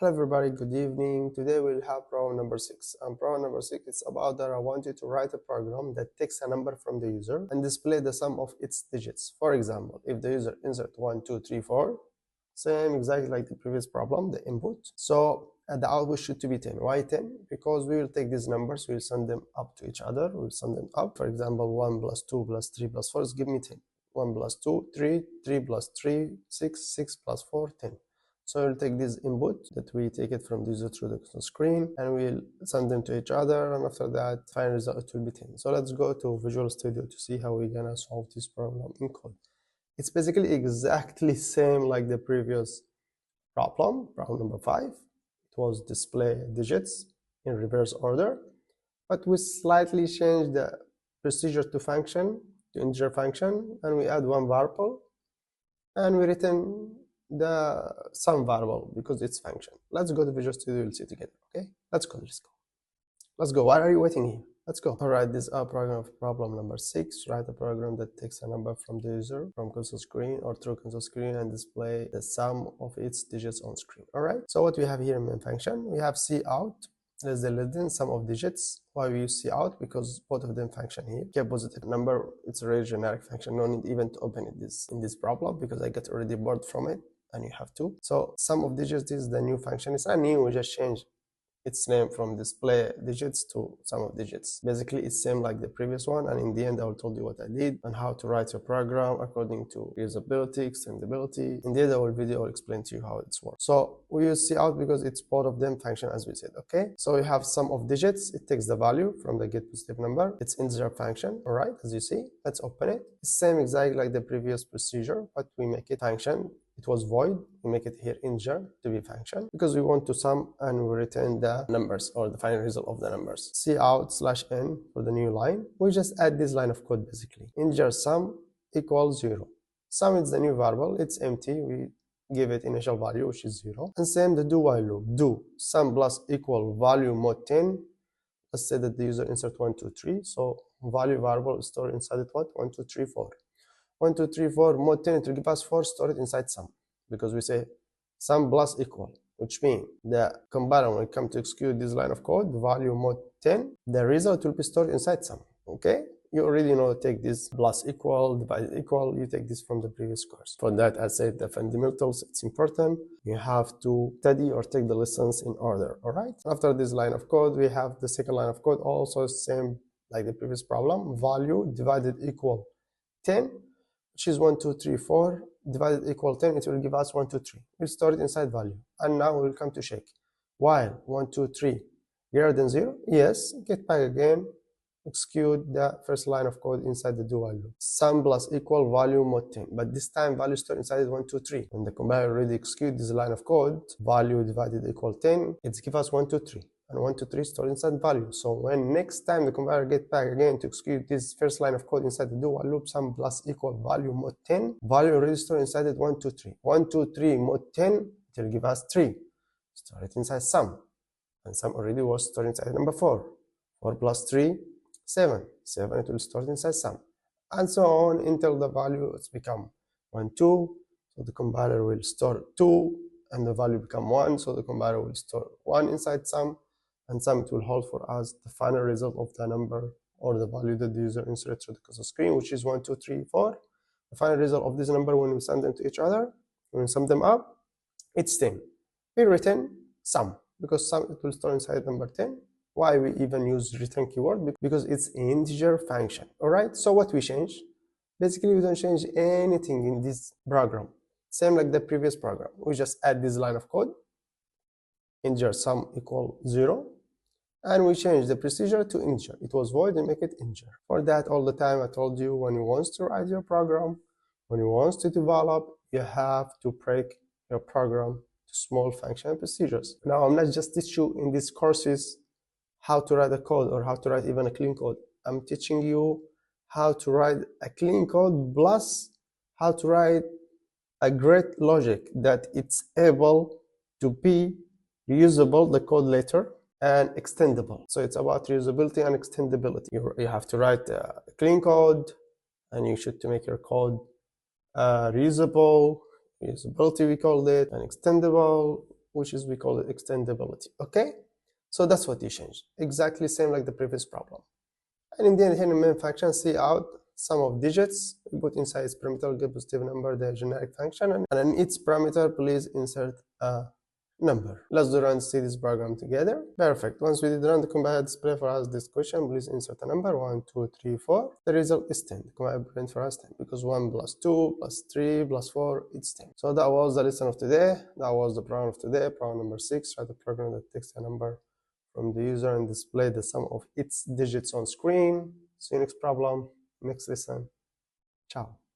Hello everybody, good evening. Today we'll have problem number 6. And problem number 6 is about that I want you to write a program that takes a number from the user and display the sum of its digits. For example, if the user insert 1, 2, 3, 4, same exactly like the previous problem, the input. So the output should be 10. Why 10? Because we will take these numbers, we'll send them up to each other, we'll send them up. For example, 1 plus 2 plus 3 plus 4 is give me 10. 1 plus 2, 3, 3 plus 3, 6, 6 plus 4, 10. So we'll take this input that we take it from the user through the screen and we'll send them to each other, and after that final result will be 10. So let's go to Visual Studio to see how we're gonna solve this problem in code. It's basically exactly same like the previous problem number 5. It was display digits in reverse order, but we slightly changed the procedure to function, to integer function, and we add one variable and we return the sum variable because it's function. Let's go to Visual Studio, we'll see it together. Okay, let's go. Why are you waiting here? Let's go. All right, this is our problem number 6. Write a program that takes a number from the user from console screen or through console screen and display the sum of its digits on screen. All right, so what we have here in main function, we have cout less than sum of digits. Why we use cout? Because both of them function here. Okay, positive number, it's a very generic function, no need even to open it in this problem because I get already bored from it and you have to. So sum of digits is the new function. It's not new, we just change its name from display digits to sum of digits. Basically it's same like the previous one, and in the end I will tell you what I did and how to write your program according to reusability, extendability. In the other video I will explain to you how it's works. So we use cout because it's both of them function as we said. Okay, so we have sum of digits, it takes the value from the get positive number, it's integer function. All right, as you see, let's open it. It's same exactly like the previous procedure, but we make it function. It was void, we make it here integer to be function because we want to sum and we return the numbers or the final result of the numbers. cout/n for the new line, we just add this line of code basically. Integer sum equals 0. Sum is the new variable, it's empty, we give it initial value which is 0. And same the do while loop, do sum plus equal value mod 10. Let's say that the user insert 1, 2, 3, so value variable is stored inside it what? 1, 2, 3, 4. 1, 2, 3, 4, mod 10, it will give us 4, store it inside sum. Because we say sum plus equal, which means the compiler, when it comes to execute this line of code, value mod 10, the result will be stored inside sum. Okay? You already know, take this plus equal, divide equal, you take this from the previous course. For that, I said the fundamentals, it's important. You have to study or take the lessons in order, all right? After this line of code, we have the second line of code, also same like the previous problem, value divided equal 10, which is 1, 2, 3, 4, divided equal 10, it will give us 1, 2, 3. We'll store it inside value. And now we'll come to check. While 1, 2, 3 greater than 0, yes, get back again, execute the first line of code inside the do while loop. Sum plus equal value mod 10. But this time value stored inside 1, 2, 3. When the compiler already execute this line of code, value divided equal 10, it's give us 1, 2, 3. And 1, 2, 3 stored inside value. So when next time the compiler get back again to execute this first line of code inside the do while loop, sum plus equal value mod 10, value already stored inside it 1, 2, 3. 1, 2, 3 mod 10, it will give us 3. Store it inside sum. And sum already was stored inside number 4. 4 plus 3, 7. 7, it will store it inside sum. And so on until the value it's become 1, 2. So the compiler will store 2 and the value become 1. So the compiler will store 1 inside sum. And sum it will hold for us the final result of the number or the value that the user inserted through the console screen, which is 1, 2, 3, 4. The final result of this number when we send them to each other, when we sum them up, it's 10. We return sum because sum it will store inside number 10. Why we even use return keyword? Because it's an integer function. All right. So what we change? Basically, we don't change anything in this program. Same like the previous program. We just add this line of code. Integer sum equal 0. And we change the procedure to integer. It was void and make it integer. For that, all the time I told you, when you want to write your program, when you want to develop, you have to break your program to small function procedures. Now, I'm not just teaching you in these courses how to write a code or how to write even a clean code. I'm teaching you how to write a clean code plus how to write a great logic that it's able to be reusable, the code later, and extendable. So it's about reusability and extendability. You have to write a clean code, and you should to make your code reusable, reusability we called it, and extendable, which is we call it extendability. Okay, so that's what you changed, exactly same like the previous problem. And in the end, here in main function, see out sum of digits, put inside its parameter, get positive number, the generic function, and in its parameter, please insert a number. Let's do run see this program together. Perfect. Once we did run the compiler display for us this question, please insert a number 1, 2, 3, 4. The result is 10. Compiler print for us 10 because 1 plus 2 plus 3 plus 4 it's 10. So that was the lesson of today. That was the program of today. Program number 6. Write a program that takes a number from the user and display the sum of its digits on screen. See you next problem, next lesson. Ciao.